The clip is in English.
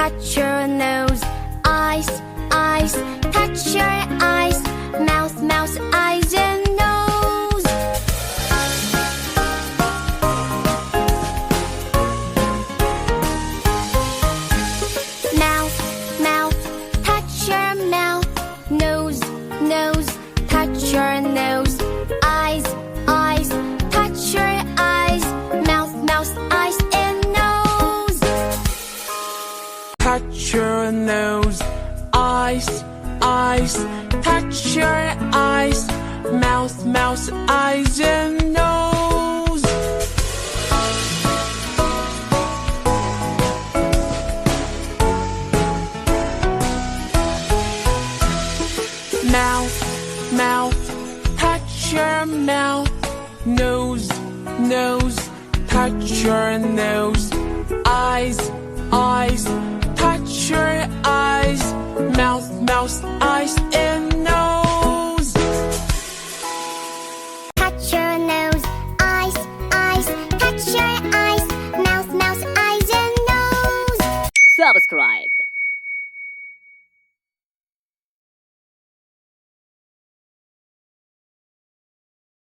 touch your nose. Eyes, eyes, touch your eyes. Mouth, mouth, eyes and nose. Mouth, mouth, touch your mouth. Nose, nose, touch your nose. Eyes, eyes, touch your eyes. Mouth, mouth, eyes and nose. Touch your nose. Eyes, eyes, touch your eyes. Mouth, mouth, eyes and